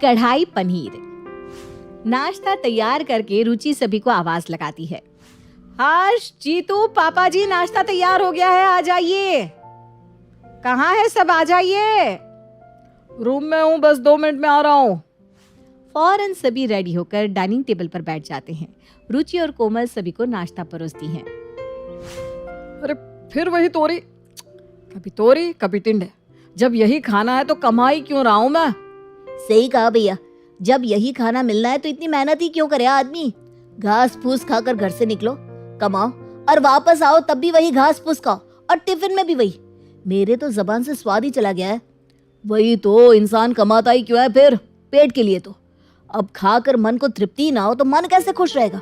कढ़ाई पनीर। नाश्ता तैयार करके रुचि सभी को आवाज लगाती है। हर्ष, जीतू, पापा जी, नाश्ता तैयार हो गया है, आ जाइए। कहाँ है सब, आ जाइए। रूम में हूँ, बस 2 मिनट में आ रहा हूँ। फौरन सभी रेडी होकर डाइनिंग टेबल पर बैठ जाते हैं। रुचि और कोमल सभी को नाश्ता परोसती हैं। अरे फिर वही तोरी, कभी टिंडे। जब यही खाना है तो कमाई क्यों रहा हूं मैं। सही कहा भैया, जब यही खाना मिलना है तो इतनी मेहनत ही क्यों करे आदमी। घास फूस खाकर घर से निकलो, कमाओ और वापस आओ तब भी वही घास फूस खाओ और टिफिन में भी वही। मेरे तो जबान से स्वाद ही चला गया है। वही तो, इंसान कमाता ही क्यों है फिर, पेट के लिए तो। अब खाकर मन को तृप्ति ना हो तो मन कैसे खुश रहेगा।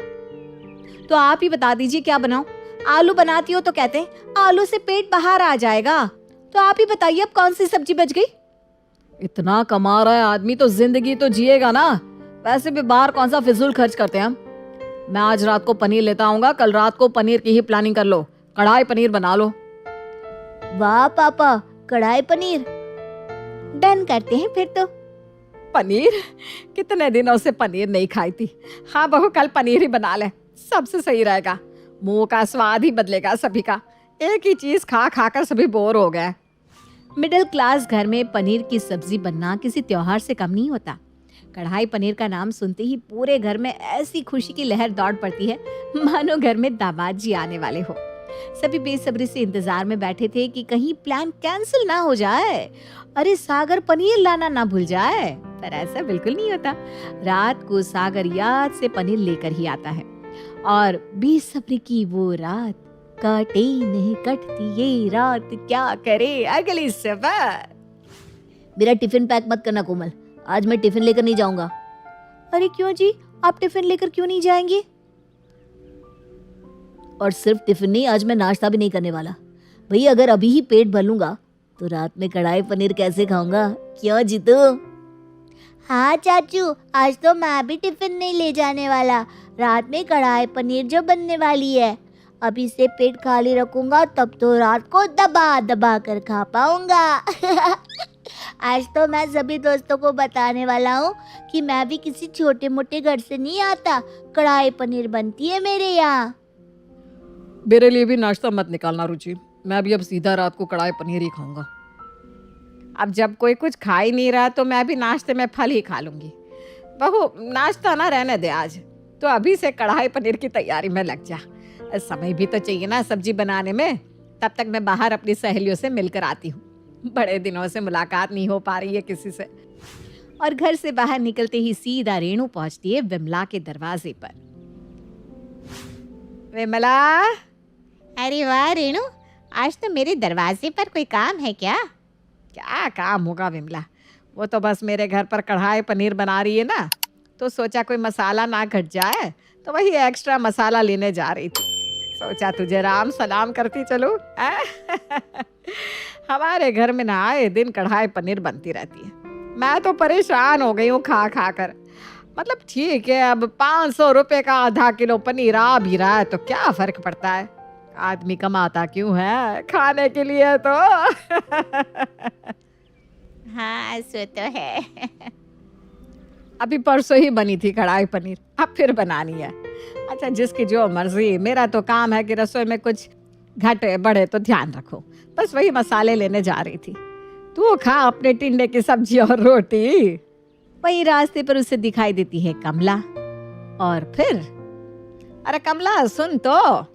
तो आप ही बता दीजिए क्या बनाऊं। आलू बनाती हो तो कहते हैं आलू से पेट बाहर आ जाएगा। तो आप ही बताइए अब कौन सी सब्जी बच गई। इतना कमा रहा है आदमी तो जिंदगी तो जिएगा ना। वैसे भी बाहर कौन सा फिजूल खर्च करते हैं हम। मैं आज रात को पनीर लेता आऊंगा, कल रात को पनीर की ही प्लानिंग कर लो, कढ़ाई पनीर बना लो। वाह पापा, कढ़ाई पनीर डन करते हैं फिर तो। पनीर, कितने दिनों से पनीर नहीं खाई थी। हाँ बहू, कल पनीर ही बना ले, सबसे सही रहेगा। मुंह का स्वाद ही बदलेगा सभी का। एक ही चीज खा खाकर सभी बोर हो गए। मिडिल क्लास घर में पनीर की सब्जी बनना किसी त्योहार से कम नहीं होता। कढ़ाई पनीर का नाम सुनते ही पूरे घर में ऐसी खुशी की लहर दौड़ पड़ती है मानो घर में दामाद जी आने वाले हो। सभी बेसब्री से इंतजार में बैठे थे कि कहीं प्लान कैंसिल ना हो जाए। अरे सागर पनीर लाना ना भूल जाए, पर ऐसा बिल्कुल नहीं होता। रात को सागर याद से पनीर लेकर ही आता है और बेसब्री की वो रात, काटे नहीं कटती ये रात, क्या करे अगली सफर। मेरा टिफिन पैक मत करना कोमल, आज मैं टिफिन लेकर नहीं जाऊंगा। अरे क्यों जी, आप टिफिन लेकर क्यों नहीं जाएंगे। और सिर्फ टिफिन नहीं, आज मैं नाश्ता भी नहीं करने वाला। भैया अगर अभी ही पेट भर लूंगा तो रात में कढ़ाई पनीर कैसे खाऊंगा। क्यों जीतू। हाँ चाचू, आज तो मैं भी टिफिन नहीं ले जाने वाला। रात में कढ़ाई पनीर जो बनने वाली है, अभी से पेट खाली रखूंगा तब तो रात को दबा दबा कर खा पाऊंगा। आज तो मैं सभी दोस्तों को बताने वाला हूँ कि मैं भी किसी छोटे मोटे घर से नहीं आता। कढ़ाई पनीर बनती है मेरे यहाँ। मेरे लिए भी नाश्ता मत निकालना रुचि, मैं भी अब सीधा रात को कढ़ाई पनीर ही खाऊंगा। अब जब कोई कुछ खा ही नहीं रहा तो मैं भी नाश्ते में फल ही खा लूंगी। बहू नाश्ता ना रहने दे आज, तो अभी से कढ़ाई पनीर की तैयारी में लग जा। समय भी तो चाहिए ना सब्जी बनाने में। तब तक मैं बाहर अपनी सहेलियों से मिलकर आती हूँ, बड़े दिनों से मुलाकात नहीं हो पा रही है किसी से। और घर से बाहर निकलते ही सीधा रेणु पहुंचती है विमला के दरवाजे पर। विमला। अरे वाह रेणु, आज तो मेरे दरवाजे पर कोई काम है क्या? क्या काम होगा विमला, वो तो बस मेरे घर पर कढ़ाई पनीर बना रही है ना, तो सोचा कोई मसाला ना घट जाए, तो वही एक्स्ट्रा मसाला लेने जा रही थी। सोचा तुझे राम सलाम करती चलूं। हमारे घर में ना आए दिन कढ़ाई पनीर बनती रहती है। मैं तो परेशान हो गई हूँ खा खा कर। मतलब ठीक है, अब 500 रुपए का आधा किलो पनीर आ भी रहा है तो क्या फर्क पड़ता है। आदमी कमाता क्यों है, खाने के लिए तो। हाँ सो तो है। अभी परसों ही बनी थी कढ़ाई पनीर, अब फिर बनानी है। अच्छा जिसकी जो मर्जी, मेरा तो काम है कि रसोई में कुछ घटे बढ़े तो ध्यान रखो। बस वही मसाले लेने जा रही थी। तू खा अपने टिंडे की सब्जी और रोटी। वही रास्ते पर उसे दिखाई देती है कमला। और फिर अरे कमला सुन तो।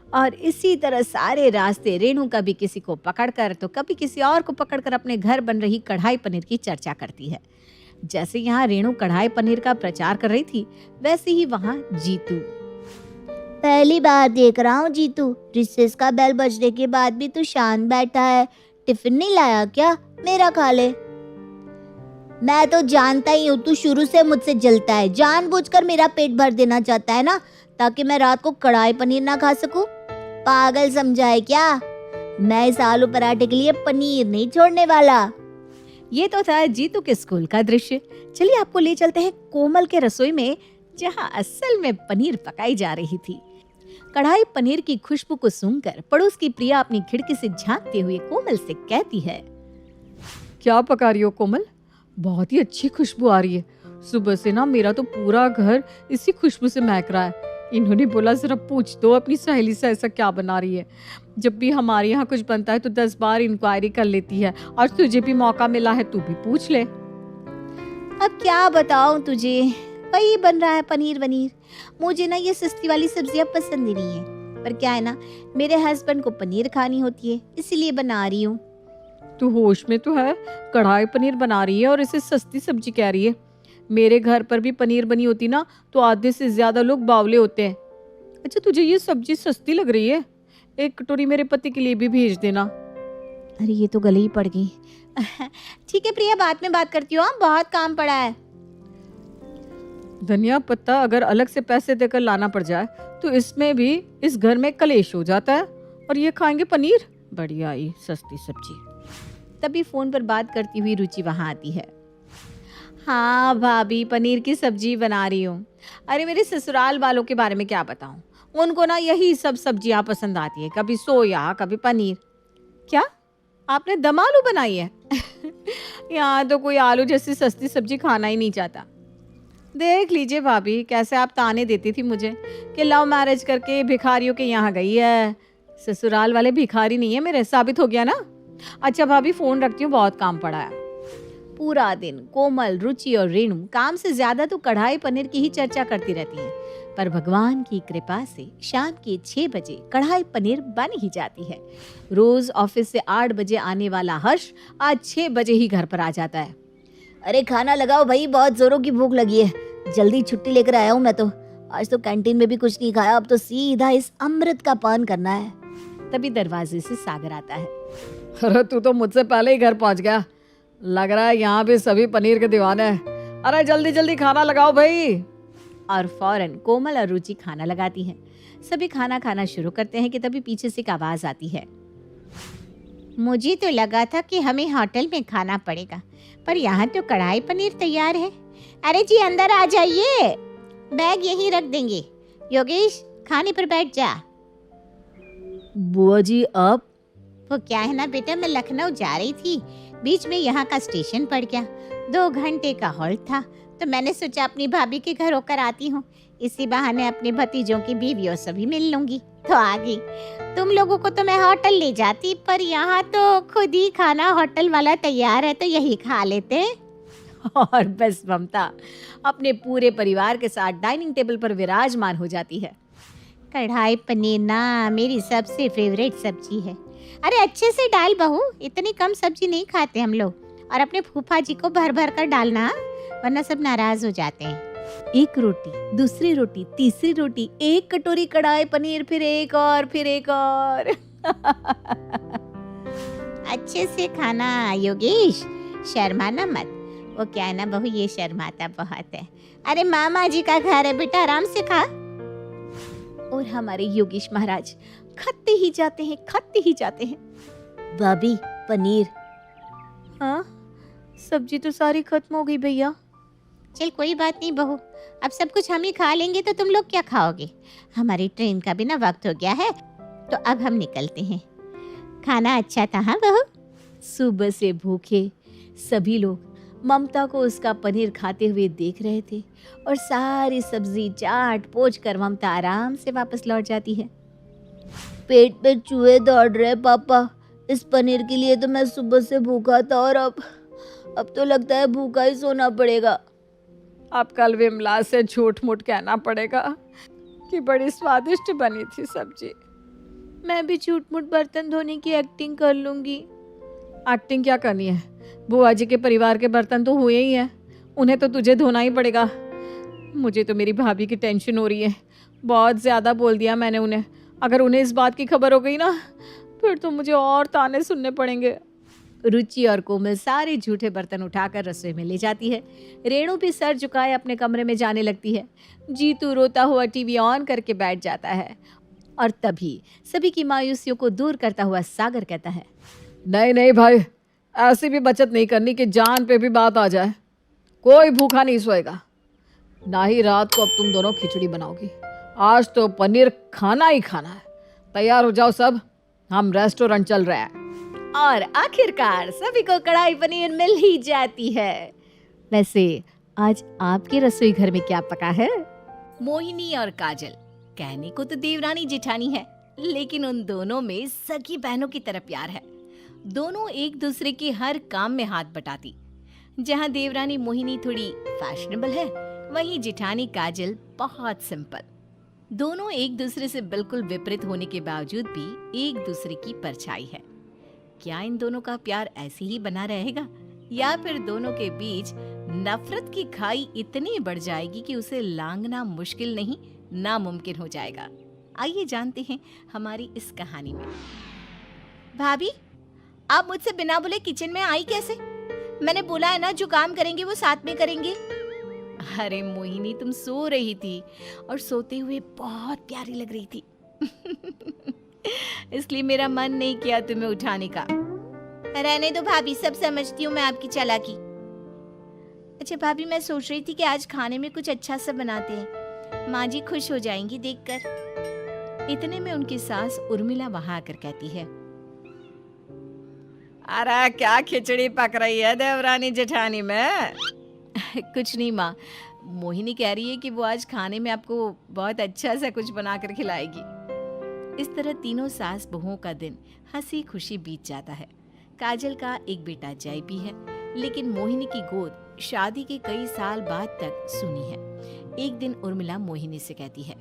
और इसी तरह सारे रास्ते रेणु कभी किसी को पकड़कर तो कभी किसी और को पकड़कर अपने घर बन रही कढ़ाई पनीर की चर्चा करती है। जैसे यहाँ रेणु कढ़ाई पनीर का प्रचार कर रही थी, वैसे ही वहाँ जीतू। पहली बार देख रहा हूँ जीतू, रिसेस का बेल बजने के बाद भी तू शांत बैठा है। टिफिन नहीं लाया क्या? मेरा खा ले। मैं तो जानता ही हूँ तू शुरू से मुझसे जलता है, जानबूझकर मेरा पेट भर देना चाहता है ना, ताकि मैं रात को कढ़ाई पनीर ना खा सकूं। पागल समझा है क्या? मैं इस आलू पराठे के लिए पनीर नहीं छोड़ने वाला। ये तो था जीतू के स्कूल का दृश्य। चलिए आपको ले चलते हैं कोमल के रसोई में, जहाँ असल में पनीर पकाई जा रही थी। कढ़ाई पनीर की खुशबू को सूंघकर पड़ोस की प्रिया अपनी खिड़की से झांकते हुए कोमल से कहती है, क्या पका रही हो कोमल? बहुत ही अच्छी खुशबू आ रही है। सुबह से ना मेरा तो पूरा घर इसी खुशबू से महक रहा है। इन्होंने बोला जरा पूछ दो अपनी सहेली से ऐसा क्या बना रही है। जब भी हमारे यहाँ कुछ बनता है तो 10 बार इंक्वायरी कर लेती है, और तुझे भी मौका मिला है, तू भी पूछ ले। अब क्या बताऊं तुझे, वही बन रहा है पनीर वनीर। मुझे ना ये सस्ती वाली सब्जियां पसंद ही नहीं है, पर क्या है ना, मेरे हस्बैंड को पनीर खानी होती है, इसीलिए बना रही हूँ। तू होश में तो है? कढ़ाई पनीर बना रही है और इसे सस्ती सब्जी कह रही है। मेरे घर पर भी पनीर बनी होती ना तो आधे से ज्यादा लोग बावले होते हैं। अच्छा, तुझे ये सब्जी सस्ती लग रही है? एक कटोरी मेरे पति के लिए भी भेज देना। अरे ये तो गले ही पड़ गई। ठीक है प्रिया, बाद में बात करती हूँ, बहुत काम पड़ा है। धनिया पत्ता अगर अलग से पैसे देकर लाना पड़ जाए तो इसमें भी इस घर में कलेश हो जाता है, और ये खाएंगे पनीर। बढ़िया आई सस्ती सब्जी। तभी फोन पर बात करती हुई रुचि वहां आती है। हाँ भाभी, पनीर की सब्जी बना रही हूँ। अरे मेरे ससुराल वालों के बारे में क्या बताऊं, उनको ना यही सब सब्जियां पसंद आती है, कभी सोया कभी पनीर। क्या आपने दम आलू बनाई है? यहाँ तो कोई आलू जैसी सस्ती सब्जी खाना ही नहीं चाहता। देख लीजिए भाभी, कैसे आप ताने देती थी मुझे कि लव मैरिज करके भिखारियों के यहाँ गई है। ससुराल वाले भिखारी नहीं है मेरे, साबित हो गया ना। अच्छा भाभी, फोन रखती हूँ, बहुत काम पड़ा है। पूरा दिन कोमल, रुचि और रेणु काम से ज्यादा तो कढ़ाई पनीर की ही चर्चा करती रहती हैं। पर भगवान की कृपा से शाम के 6 बजे कढ़ाई पनीर बन ही जाती है। रोज ऑफिस से 8 बजे आने वाला हर्ष आज 6 बजे ही घर पर आ जाता है। अरे खाना लगाओ भाई, बहुत जोरों की भूख लगी है, जल्दी छुट्टी लेकर आया हूँ मैं तो। आज तो कैंटीन में भी कुछ नहीं खाया, अब तो सीधा इस अमृत का पान करना है। तभी दरवाजे से सागर आता है। अरे तू तो मुझसे पहले ही घर पहुंच गया, लग रहा है यहाँ भी सभी पनीर के दीवाने हैं। अरे जल्दी जल्दी खाना लगाओ भाई। और फौरन कोमल और रुचि खाना लगाती हैं। सभी खाना खाना शुरू करते हैं कि तभी पीछे से एक आवाज आती है। मुझे तो लगा था कि हमें होटल में खाना पड़ेगा, पर यहाँ तो कढ़ाई पनीर तैयार है। अरे जी अंदर आ जाइए, बैग यहीं रख देंगे। योगेश, खाने पर बैठ जा। बुआ जी आप? वो क्या है ना बेटा, मैं लखनऊ जा रही थी, बीच में यहाँ का स्टेशन पड़ गया, 2 घंटे का हॉल्ट था, तो मैंने सोचा अपनी भाभी के घर होकर आती हूँ, इसी बहाने अपने भतीजों की बीवियों से भी मिल लूंगी। तो आ गई। तुम लोगों को तो मैं होटल ले जाती, पर यहाँ तो खुद ही खाना होटल वाला तैयार है, तो यही खा लेते हैं। और बस ममता अपने पूरे परिवार के साथ डाइनिंग टेबल पर विराजमान हो जाती है। कढ़ाई पनीर ना मेरी सबसे फेवरेट सब्जी है। अरे अच्छे से डाल बहू, इतनी कम सब्जी नहीं खाते हम लोग, और अपने फूफा जी को भर भर कर डालना, वरना सब नाराज हो जाते हैं। एक रोटी, दूसरी रोटी, तीसरी रोटी, एक कटोरी कढ़ाई पनीर, फिर एक और, फिर एक और। अच्छे से खाना योगेश, शर्माना मत। वो क्या है ना बहू, ये शर्माता बहुत है। अरे मामा जी का घर है बेटा, आराम से खा। और हमारे योगेश महाराज खाते ही जाते हैं, खाते ही जाते हैं। भाभी पनीर। हाँ, सब्जी तो सारी खत्म हो गई भैया। चल कोई बात नहीं बहू, अब सब कुछ हम ही खा लेंगे, तो तुम लोग क्या खाओगे? हमारी ट्रेन का भी ना वक्त हो गया है, तो अब हम निकलते हैं। खाना अच्छा था हाँ बहू? सुबह से भूखे सभी लोग ममता को उसका पनीर खाते हुए देख रहे थे, और सारी सब्जी चाट पोंछ कर ममता आराम से वापस लौट जाती है। पेट पे चूहे दौड़ रहे पापा, इस पनीर के लिए तो मैं सुबह से भूखा था, और अब तो लगता है भूखा ही सोना पड़ेगा। अब कल विमला से झूठ मूठ कहना पड़ेगा कि बड़ी स्वादिष्ट बनी थी सब्जी। मैं भी झूठ मूठ बर्तन धोने की एक्टिंग कर लूंगी। एक्टिंग क्या करनी है, बुआ जी के परिवार के बर्तन तो हुए ही हैं, उन्हें तो तुझे धोना ही पड़ेगा। मुझे तो मेरी भाभी की टेंशन हो रही है, बहुत ज़्यादा बोल दिया मैंने उन्हें। अगर उन्हें इस बात की खबर हो गई ना, फिर तो मुझे और ताने सुनने पड़ेंगे। रुचि और कोमल सारे झूठे बर्तन उठाकर रसोई में ले जाती है। रेणु भी सर झुकाए अपने कमरे में जाने लगती है। जीतू रोता हुआ टीवी ऑन करके बैठ जाता है, और तभी सभी की मायूसियों को दूर करता हुआ सागर कहता है, नहीं नहीं भाई, ऐसी भी बचत नहीं करनी कि जान पे भी बात आ जाए। कोई भूखा नहीं सोएगा, ना ही रात को अब तुम दोनों खिचड़ी बनाओगी। आज तो पनीर खाना ही खाना है। तैयार हो जाओ सब, हम रेस्टोरेंट चल रहे हैं। और आखिरकार सभी को कढ़ाई पनीर मिल ही जाती है। वैसे आज आपके रसोई घर में क्या पका है? मोहिनी और काजल, कहने को तो देवरानी जेठानी है, लेकिन उन दोनों में सगी बहनों की तरह प्यार है। दोनों एक दूसरे के हर काम में हाथ बटाती। जहाँ देवरानी मोहिनी थोड़ी फैशनेबल है, वहीं जेठानी काजल बहुत सिंपल। दोनों एक दूसरे से बिल्कुल विपरीत होने के बावजूद भी एक दूसरे की परछाई है। क्या इन दोनों का प्यार ऐसे ही बना रहेगा, या फिर दोनों के बीच नफरत की खाई इतनी बढ़ जाएगी कि उसे लांघना मुश्किल नहीं, नामुमकिन हो जाएगा? आइए जानते हैं हमारी इस कहानी में। भाभी, आप मुझसे बिना बोले किचन में आई कैसे? मैंने बोला है ना, जो काम करेंगे वो साथ में करेंगे। अरे मोहिनी, तुम सो रही थी और सोते हुए बहुत प्यारी लग रही थी। इसलिए मेरा मन नहीं किया तुम्हें उठाने का। रहने दो भाभी, सब समझती हूँ मैं आपकी चालाकी। अच्छा भाभी, मैं सोच रही थी कि आज खाने में कुछ अच्छा सा बनाते हैं, माँ जी खुश हो जाएंगी देखकर। इतने में उनकी सास उर्मिला वहां आकर कहती है, अरे क्या खिचड़ी पक रही है देवरानी जेठानी में? कुछ नहीं माँ, मोहिनी कह रही है कि वो आज खाने में आपको बहुत अच्छा सा कुछ बनाकर खिलाएगी। इस तरह तीनों सास बहुओं का दिन हंसी खुशी बीत जाता है। काजल का एक बेटा जय भी है, लेकिन मोहिनी की गोद शादी के कई साल बाद तक सुनी है। एक दिन उर्मिला मोहिनी से कहती है,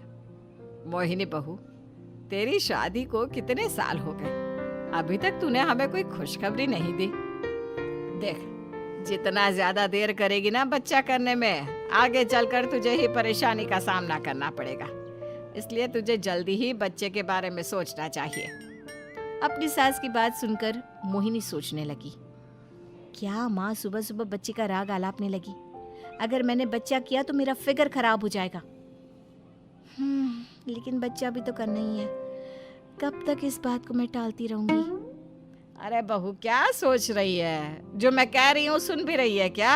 मोहिनी बहू, तेरी शादी को कितने साल हो गए, अभी तक तूने हमें कोई खुशखबरी नहीं दी। देख, जितना ज्यादा देर करेगी ना बच्चा करने में, आगे चलकर तुझे ही परेशानी का सामना करना पड़ेगा। इसलिए तुझे जल्दी ही बच्चे के बारे में सोचना चाहिए। अपनी सास की बात सुनकर मोहिनी सोचने लगी, क्या माँ सुबह सुबह बच्चे का राग आलापने लगी? अगर मैंने बच्चा किया तो मेरा फिगर खराब हो जाएगा। लेकिन बच्चा भी तो करना ही है, कब तक इस बात को मैं टालती रहूंगी? अरे बहू, क्या सोच रही है? जो मैं कह रही हूँ सुन भी रही है क्या?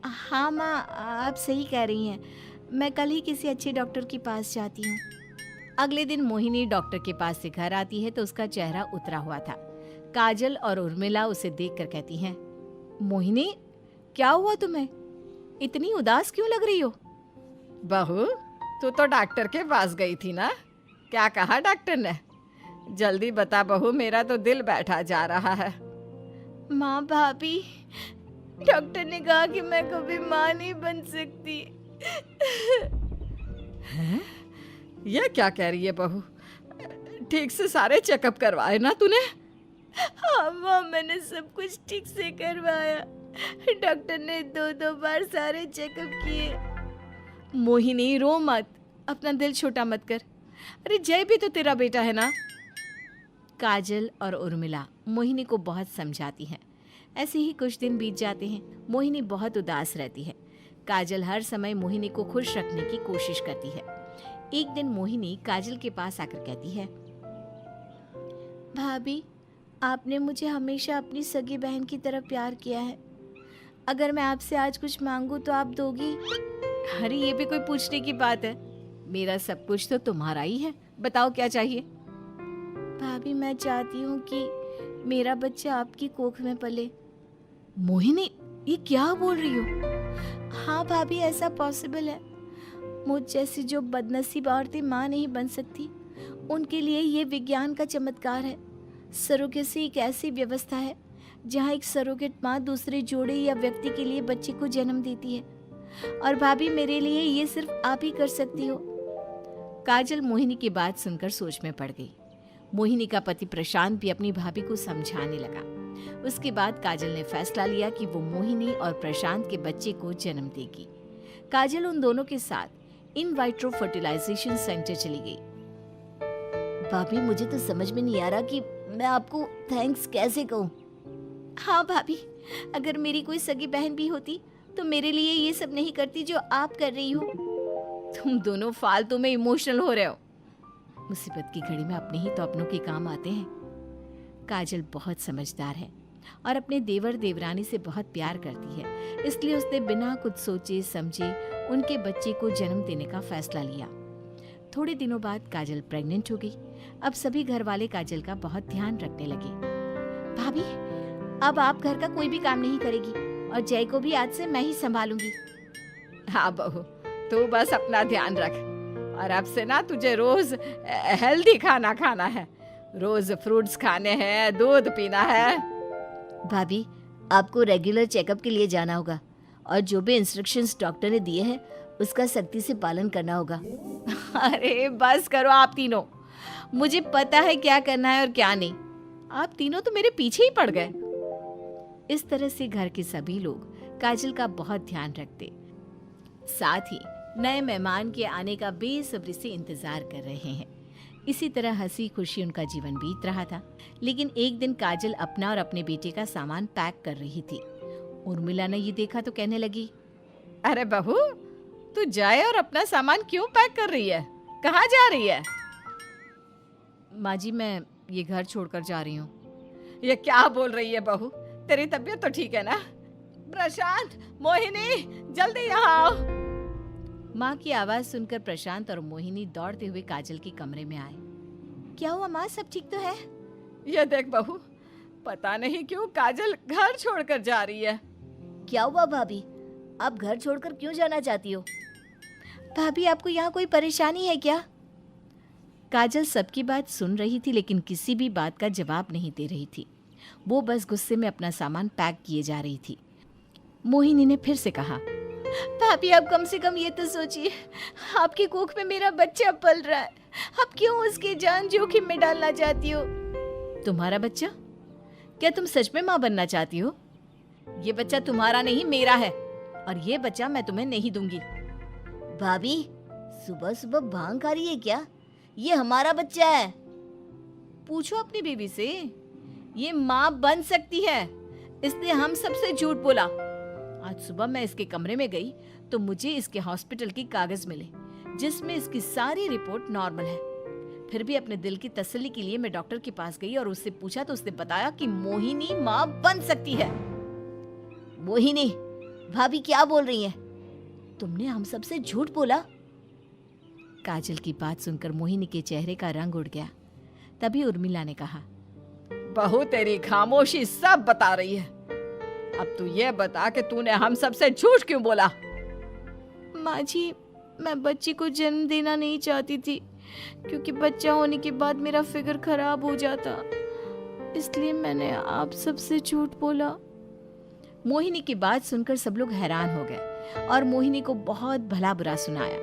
हाँ माँ, आप सही कह रही हैं। मैं कल ही किसी अच्छे डॉक्टर के पास जाती हूँ। अगले दिन मोहिनी डॉक्टर के पास से घर आती है तो उसका चेहरा उतरा हुआ था। काजल और उर्मिला उसे देखकर कहती हैं, मोहिनी, क्या हुआ तुम्हें? इतनी उदास क्यों लग रही हो? बहू, तू तो डॉक्टर के पास गई थी ना, क्या कहा डॉक्टर ने? जल्दी बता बहू, मेरा तो दिल बैठा जा रहा है। माँ भाभी, डॉक्टर ने कहा कि मैं कभी माँ नहीं बन सकती। ये क्या कह रही है बहू? ठीक से सारे चेकअप करवाए ना तूने? हाँ माँ, मैंने सब कुछ ठीक से करवाया। डॉक्टर ने 2-2 बार सारे चेकअप किए। मोहिनी, रो मत, अपना दिल छोटा मत कर। अरे जय भी तो तेरा बेटा है ना। काजल और उर्मिला मोहिनी को बहुत समझाती हैं। ऐसे ही कुछ दिन बीत जाते हैं। मोहिनी बहुत उदास रहती है। काजल हर समय मोहिनी को खुश रखने की कोशिश करती है। एक दिन मोहिनी काजल के पास आकर कहती है, भाभी, आपने मुझे हमेशा अपनी सगी बहन की तरह प्यार किया है। अगर मैं आपसे आज कुछ मांगू तो आप दोगी? अरे ये भी कोई पूछने की बात है? मेरा सब कुछ तो तुम्हारा ही है, बताओ क्या चाहिए? भाभी, मैं चाहती हूँ कि मेरा बच्चा आपकी कोख में पले। मोहिनी, ये क्या बोल रही हो? हाँ भाभी, ऐसा पॉसिबल है। मुझ जैसी जो बदनसीब औरतें माँ नहीं बन सकती, उनके लिए ये विज्ञान का चमत्कार है। सरोगेसी एक ऐसी व्यवस्था है जहाँ एक सरोगेट माँ दूसरे जोड़े या व्यक्ति के लिए बच्चे को जन्म देती है। और भाभी, मेरे लिए ये सिर्फ आप ही कर सकती हो। काजल मोहिनी की बात सुनकर सोच में पड़ गई। मोहिनी का पति प्रशांत भी अपनी भाभी को समझाने लगा। उसके बाद काजल ने फैसला लिया कि वो मोहिनी और प्रशांत के बच्चे को जन्म देगी। काजल उन दोनों के साथ इन वाइट्रो फर्टिलाइजेशन सेंटर चली गई। भाभी, मुझे तो समझ में नहीं आ रहा कि मैं आपको थैंक्स कैसे कहूँ। हाँ भाभी, अगर मेरी कोई सगी बहन भी होती तो मेरे लिए ये सब नहीं करती जो आप कर रही हो। तुम दोनों फालतू में इमोशनल हो रहे हो। मुसीबत की घड़ी में अपने ही तो अपनों के काम आते हैं। काजल बहुत समझदार है और अपने देवर देवरानी से बहुत प्यार करती है, इसलिए उसने बिना कुछ सोचे समझे उनके बच्चे को जन्म देने का फैसला लिया। थोड़े दिनों बाद काजल प्रेग्नेंट हो गई। अब सभी घर वाले काजल का बहुत ध्यान रखने लगे। भाभी, अब आप घर का कोई भी काम नहीं करेगी और जय को भी आज से मैं ही संभालूंगी। हाँ बहू, तू बस अपना ध्यान रख। और अब से ना तुझे रोज हेल्दी खाना खाना है, रोज फ्रूट्स खाने हैं, दूध पीना है। भाभी, आपको रेगुलर चेकअप के लिए जाना होगा और जो भी इंस्ट्रक्शंस डॉक्टर ने दिए हैं उसका सख्ती से पालन करना होगा। अरे बस करो आप तीनों, मुझे पता है क्या करना है और क्या नहीं। आप तीनों तो मेरे पीछे ही पड़ गए। इस तरह से घर के सभी लोग काजल का बहुत ध्यान रखते, साथ ही नए मेहमान के आने का बेसब्री से इंतजार कर रहे हैं। इसी तरह हंसी खुशी उनका जीवन बीत रहा था। लेकिन एक दिन काजल अपना और अपने बेटे का सामान पैक कर रही थी। उर्मिला ने ये देखा तो कहने लगी, अरे बहू, तू जाए और अपना सामान क्यों पैक कर रही है? कहाँ जा रही है? माँ जी, मैं ये घर छोड़कर जा रही हूँ। ये क्या बोल रही है बहू? तेरी तबीयत तो ठीक है ना? प्रशांत, मोहिनी, जल्दी यहाँ आओ। माँ की आवाज सुनकर प्रशांत और मोहिनी दौड़ते हुए काजल के कमरे में आए। क्या हुआ माँ, सब ठीक तो है? ये देख बहू, पता नहीं क्यों काजल घर छोड़कर जा रही है। क्या हुआ भाभी, आप घर छोड़कर क्यों जाना चाहती हो? भाभी, आपको यहाँ कोई परेशानी है क्या? काजल सबकी बात सुन रही थी लेकिन किसी भी बात का जवाब नहीं दे रही थी। वो बस गुस्से में अपना सामान पैक किए जा रही थी। मोहिनी ने फिर से कहा, भाभी आप कम से कम ये तो सोचिए, आपकी कोख में मेरा बच्चा पल रहा है, आप क्यों उसकी जान जोखिम में डालना चाहती हो? तुम्हारा बच्चा? क्या तुम सच में माँ बनना चाहती हो? ये बच्चा तुम्हारा नहीं, मेरा है, और ये बच्चा मैं तुम्हें नहीं दूंगी। भाभी, सुबह सुबह भांग खा रही है क्या? ये हमारा बच्चा है। पूछो अपनी बीवी से, ये माँ बन सकती है, इसने हम सबसे झूठ बोला। आज सुबह मैं इसके कमरे में गई तो मुझे इसके हॉस्पिटल की कागज मिले जिसमें इसकी सारी रिपोर्ट नॉर्मल है। फिर भी अपने दिल की तसल्ली के लिए मैं डॉक्टर के पास गई और उससे पूछा तो उसने बताया कि मोहिनी माँ बन सकती है। मोहिनी, भाभी क्या बोल रही हैं? तुमने हम सबसे झूठ बोला। काजल की बात सुनकर मोहिनी के चेहरे का रंग उड़ गया। तभी उर्मिला ने कहा, बहू तेरी खामोशी सब बता रही है। अब तू ये बता कि तूने हम सबसे झूठ क्यों बोला? माँ जी, मैं बच्ची को जन्म देना नहीं चाहती थी क्योंकि बच्चा होने के बाद मेरा फिगर खराब हो जाता, इसलिए मैंने आप सबसे झूठ बोला। मोहिनी की बात सुनकर सब लोग हैरान हो गए और मोहिनी को बहुत भला बुरा सुनाया।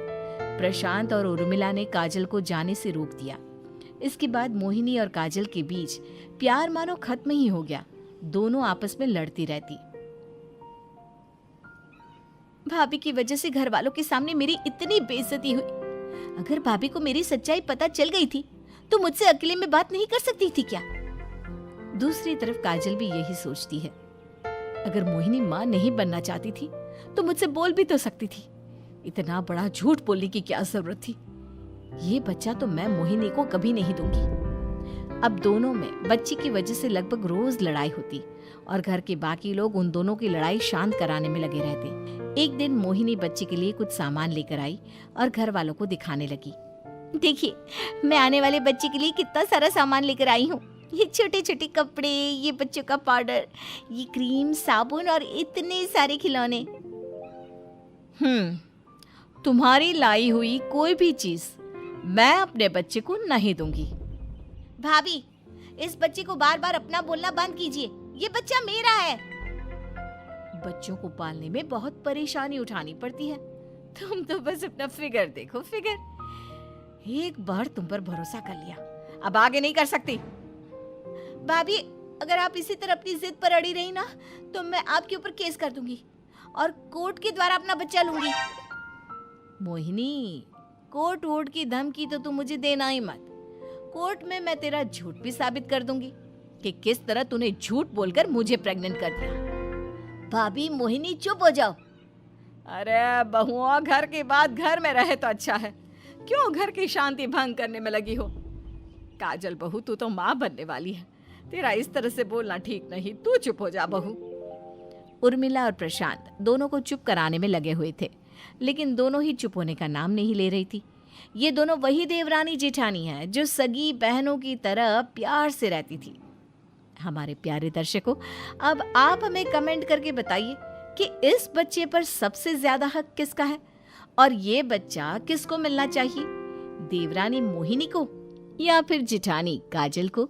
प्रशांत और उर्मिला ने काजल को जाने से रोक दिया। इसके बाद मोहिनी और काजल के बीच प्यार मानो खत्म ही हो गया। दोनों आपस में लड़ती रहती। भाभी की वजह से घर वालों के सामने मेरी इतनी बेइज्जती हुई। अगर भाभी को मेरी सच्चाई पता चल गई थी तो मुझसे अकेले में बात नहीं कर सकती थी क्या? दूसरी तरफ काजल भी यही सोचती है, अगर मोहिनी माँ नहीं बनना चाहती थी तो मुझसे बोल भी तो सकती थी। इतना बड़ा झूठ बोलने की क्या जरूरत थी? ये बच्चा तो मैं मोहिनी को कभी नहीं दूंगी। अब दोनों में बच्ची की वजह से लगभग रोज लड़ाई होती और घर के बाकी लोग उन दोनों की लड़ाई शांत कराने में लगे रहते। एक दिन मोहिनी बच्ची के लिए कुछ सामान लेकर आई और घर वालों को दिखाने लगी। देखिए, मैं आने वाले बच्चे के लिए कितना सारा सामान लेकर आई हूँ। ये छोटे छोटे कपड़े, ये बच्चों का पाउडर, ये क्रीम, साबुन और इतने सारे खिलौने। तुम्हारी लाई हुई कोई भी चीज मैं अपने बच्चे को नहीं दूंगी। भाभी, इस बच्चे को बार बार अपना बोलना बंद कीजिए, ये बच्चा मेरा है। बच्चों को पालने में बहुत परेशानी उठानी पड़ती है। तुम तो बस अपना फिगर देखो, फिगर। एक बार तुम पर भरोसा कर लिया, अब आगे नहीं कर सकती। भाभी, अगर आप इसी तरह अपनी जिद पर अड़ी रही ना तो मैं आपके ऊपर केस कर दूंगी और कोर्ट के द्वारा अपना बच्चा लूंगी। मोहिनी, कोर्ट वोट की धमकी तो तू मुझे देना ही मत। कोर्ट में मैं तेरा झूठ भी साबित कर दूंगी कि किस तरह तूने झूठ बोलकर मुझे प्रेग्नेंट कर दिया। भाभी, मोहिनी चुप हो जाओ। अरे बहुआ, घर की बात घर में रहे तो अच्छा है, क्यों घर की शांति भंग करने में लगी हो? काजल बहू, तू तो माँ बनने वाली है, तेरा इस तरह से बोलना ठीक नहीं। तू चुप हो जा बहू। उर्मिला और प्रशांत दोनों को चुप कराने में लगे हुए थे, लेकिन दोनों ही चुप होने का नाम नहीं ले रही थी। ये दोनों वही देवरानी जेठानी है जो सगी बहनों की तरह प्यार से रहती थी। हमारे प्यारे दर्शकों, अब आप हमें कमेंट करके बताइए कि इस बच्चे पर सबसे ज्यादा हक किसका है और ये बच्चा किसको मिलना चाहिए, देवरानी मोहिनी को या फिर जिठानी काजल को।